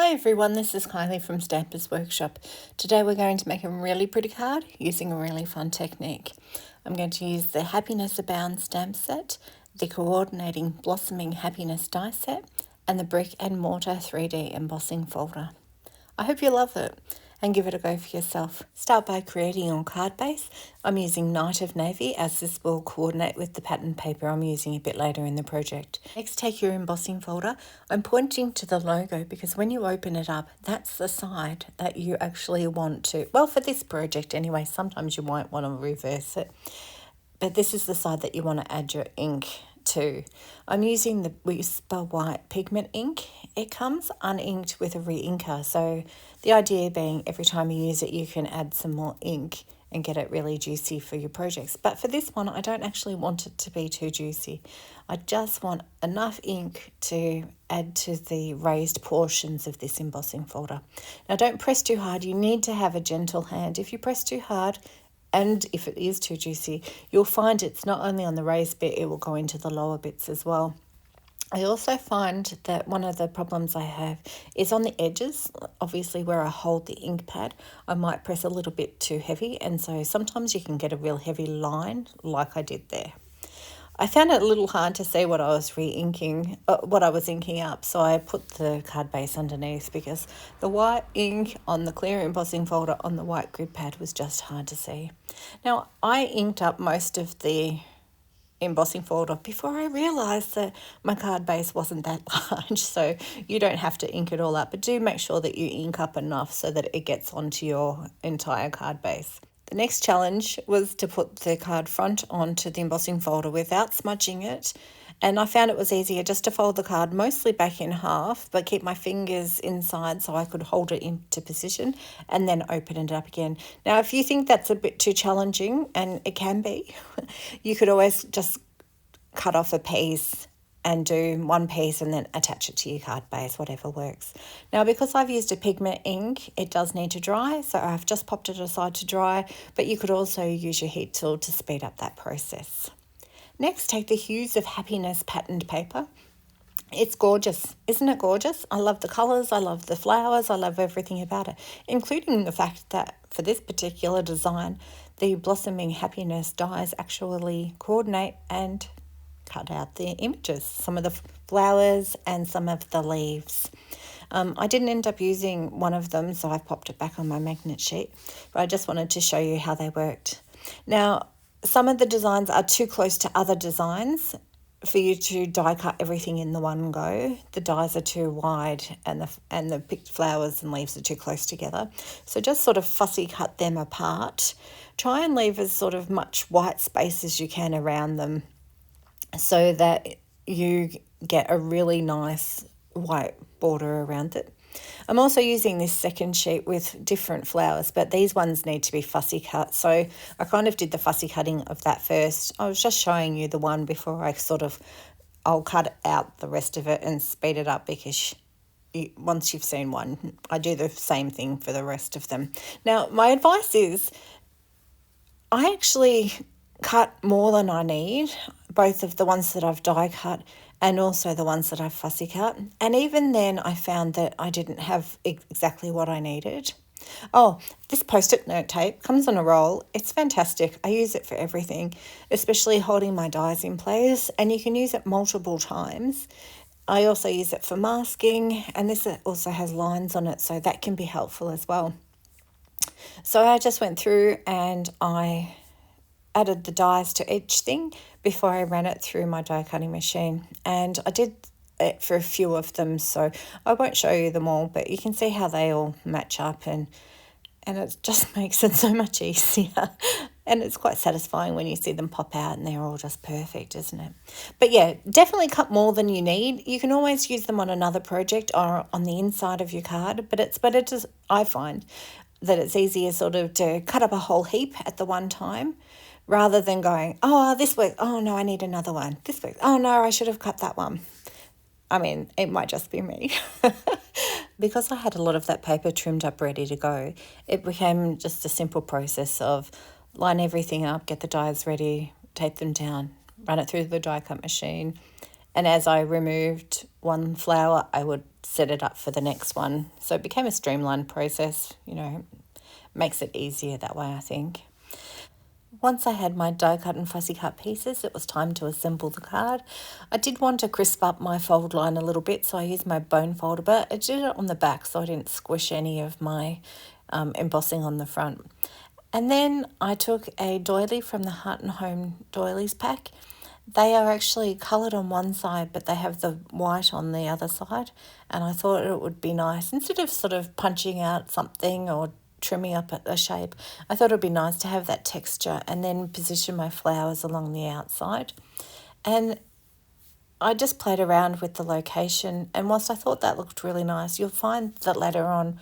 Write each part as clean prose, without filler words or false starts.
Hi everyone, this is Kylie from Stampers Workshop. Today we're going to make a really pretty card using a really fun technique. I'm going to use the Happiness Abound stamp set, the Coordinating Blossoming Happiness die set, and the Brick and Mortar 3D embossing folder. I hope you love it and give it a go for yourself. Start by creating your card base. I'm using Night of Navy as this will coordinate with the pattern paper I'm using a bit later in the project. Next, take your embossing folder. I'm pointing to the logo because when you open it up, that's the side that you actually want to, well, for this project anyway, sometimes you might want to reverse it, but this is the side that you want to add your ink to. I'm using the Whisper White pigment ink. It comes uninked with a re-inker, so the idea being every time you use it you can add some more ink and get it really juicy for your projects. But for this one I don't actually want it to be too juicy. I just want enough ink to add to the raised portions of this embossing folder. Now don't press too hard, you need to have a gentle hand. If you press too hard, and if it is too juicy, you'll find it's not only on the raised bit, it will go into the lower bits as well. I also find that one of the problems I have is on the edges, obviously where I hold the ink pad, I might press a little bit too heavy, and so sometimes you can get a real heavy line like I did there. I found it a little hard to see what I was inking up, so I put the card base underneath because the white ink on the clear embossing folder on the white grid pad was just hard to see. Now, I inked up most of the embossing folder before I realised that my card base wasn't that large, so you don't have to ink it all up, but do make sure that you ink up enough so that it gets onto your entire card base. The next challenge was to put the card front onto the embossing folder without smudging it, and I found it was easier just to fold the card mostly back in half but keep my fingers inside so I could hold it into position and then open it up again. Now if you think that's a bit too challenging, and it can be, you could always just cut off a piece and do one piece and then attach it to your card base, whatever works. Now, because I've used a pigment ink, it does need to dry, so I've just popped it aside to dry, but you could also use your heat tool to speed up that process. Next, take the Hues of Happiness patterned paper. It's gorgeous, isn't it gorgeous? I love the colours, I love the flowers, I love everything about it, including the fact that for this particular design, the Blossoming Happiness dies actually coordinate and cut out the images, some of the flowers and some of the leaves. I didn't end up using one of them, so I've popped it back on my magnet sheet, but I just wanted to show you how they worked. Now, some of the designs are too close to other designs for you to die cut everything in the one go. The dies are too wide and the picked flowers and leaves are too close together. So just sort of fussy cut them apart. Try and leave as sort of much white space as you can around them, so that you get a really nice white border around it. I'm also using this second sheet with different flowers, but these ones need to be fussy cut. So I kind of did the fussy cutting of that first. I was just showing you the one before I'll cut out the rest of it and speed it up because once you've seen one, I do the same thing for the rest of them. Now, my advice is I actually cut more than I need, both of the ones that I've die cut and also the ones that I've fussy cut. And even then I found that I didn't have exactly what I needed. Oh, this Post-it note tape comes on a roll. It's fantastic. I use it for everything, especially holding my dies in place, and you can use it multiple times. I also use it for masking, and this also has lines on it, so that can be helpful as well. So I just went through and I added the dies to each thing before I ran it through my die cutting machine, and I did it for a few of them, so I won't show you them all, but you can see how they all match up, and it just makes it so much easier. And it's quite satisfying when you see them pop out and they're all just perfect, isn't it? But yeah, definitely cut more than you need. You can always use them on another project or on the inside of your card, but it's better to, I find, that it's easier sort of to cut up a whole heap at the one time, rather than going, oh, this week, oh no, I need another one. This week, oh no, I should have cut that one. I mean, it might just be me. Because I had a lot of that paper trimmed up ready to go, it became just a simple process of line everything up, get the dies ready, tape them down, run it through the die cut machine. And as I removed one flower, I would set it up for the next one. So it became a streamlined process, makes it easier that way, I think. Once I had my die cut and fussy cut pieces, it was time to assemble the card. I did want to crisp up my fold line a little bit, so I used my bone folder, but I did it on the back so I didn't squish any of my embossing on the front. And then I took a doily from the Heart and Home doilies pack. They are actually coloured on one side, but they have the white on the other side. And I thought it would be nice, instead of sort of punching out something or trimming up a shape, I thought it would be nice to have that texture and then position my flowers along the outside. And I just played around with the location, and whilst I thought that looked really nice, you'll find that later on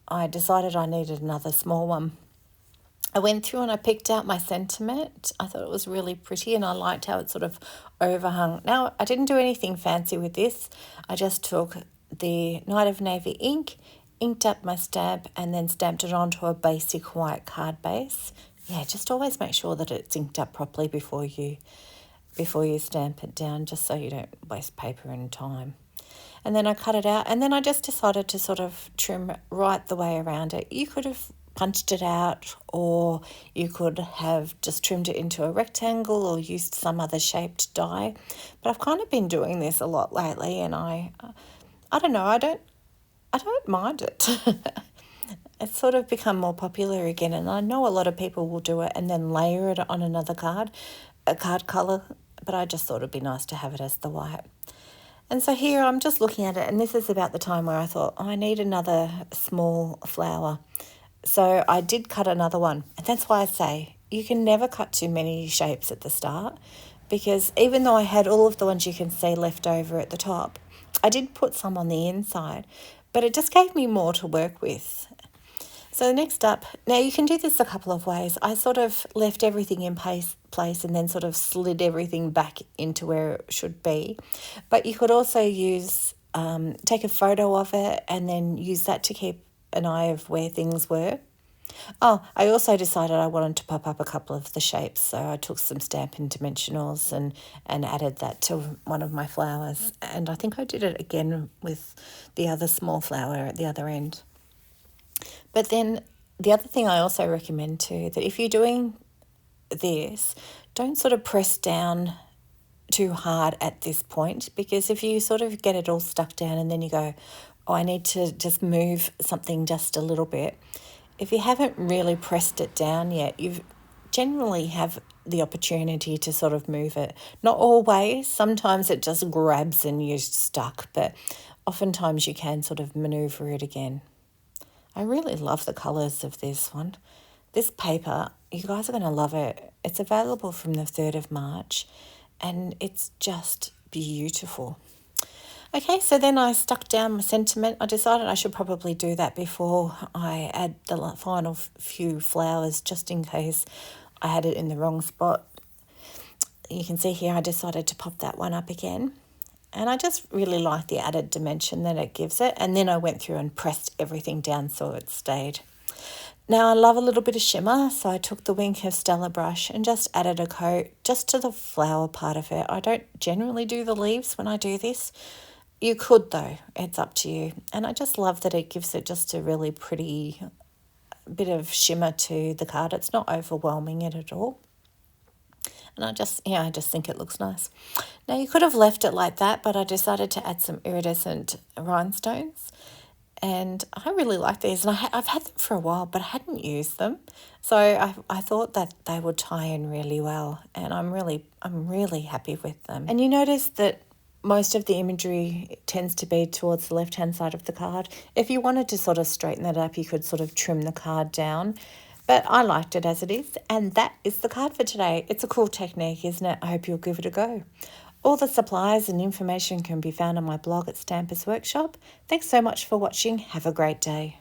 I decided I needed another small one. I went through and I picked out my sentiment. I thought it was really pretty and I liked how it sort of overhung. Now, I didn't do anything fancy with this. I just took the Night of Navy ink, inked up my stamp, and then stamped it onto a basic white card base. Yeah, just always make sure that it's inked up properly before you stamp it down, just so you don't waste paper and time. And then I cut it out, and then I just decided to sort of trim right the way around it. You could have punched it out, or you could have just trimmed it into a rectangle or used some other shaped die. But I've kind of been doing this a lot lately, and I don't know, I don't mind it. It's sort of become more popular again, and I know a lot of people will do it and then layer it on another card, a card colour, but I just thought it'd be nice to have it as the white. And so here I'm just looking at it, and this is about the time where I thought, I need another small flower. So I did cut another one, and that's why I say you can never cut too many shapes at the start, because even though I had all of the ones you can see left over at the top, I did put some on the inside, but it just gave me more to work with. So next up, now you can do this a couple of ways. I sort of left everything in place and then sort of slid everything back into where it should be. But you could also use, take a photo of it and then use that to keep an eye of where things were. Oh, I also decided I wanted to pop up a couple of the shapes, so I took some Stampin' Dimensionals and added that to one of my flowers. And I think I did it again with the other small flower at the other end. But then the other thing I also recommend too, that if you're doing this, don't sort of press down too hard at this point, because if you sort of get it all stuck down and then you go, oh, I need to just move something just a little bit. If you haven't really pressed it down yet, you generally have the opportunity to sort of move it. Not always. Sometimes it just grabs and you're stuck, but oftentimes you can sort of maneuver it again. I really love the colours of this one. This paper, you guys are going to love it. It's available from the 3rd of March and it's just beautiful. Okay, so then I stuck down my sentiment. I decided I should probably do that before I add the final few flowers, just in case I had it in the wrong spot. You can see here I decided to pop that one up again. And I just really like the added dimension that it gives it. And then I went through and pressed everything down so it stayed. Now I love a little bit of shimmer, so I took the Wink of Stella brush and just added a coat just to the flower part of it. I don't generally do the leaves when I do this. You could though, it's up to you. And I just love that it gives it just a really pretty bit of shimmer to the card. It's not overwhelming it at all. And I just think it looks nice. Now you could have left it like that, but I decided to add some iridescent rhinestones. And I really like these, and I've had them for a while, but I hadn't used them. So I thought that they would tie in really well, and I'm really happy with them. And you notice that most of the imagery tends to be towards the left-hand side of the card. If you wanted to sort of straighten that up, you could sort of trim the card down. But I liked it as it is, and that is the card for today. It's a cool technique, isn't it? I hope you'll give it a go. All the supplies and information can be found on my blog at Stampers Workshop. Thanks so much for watching. Have a great day.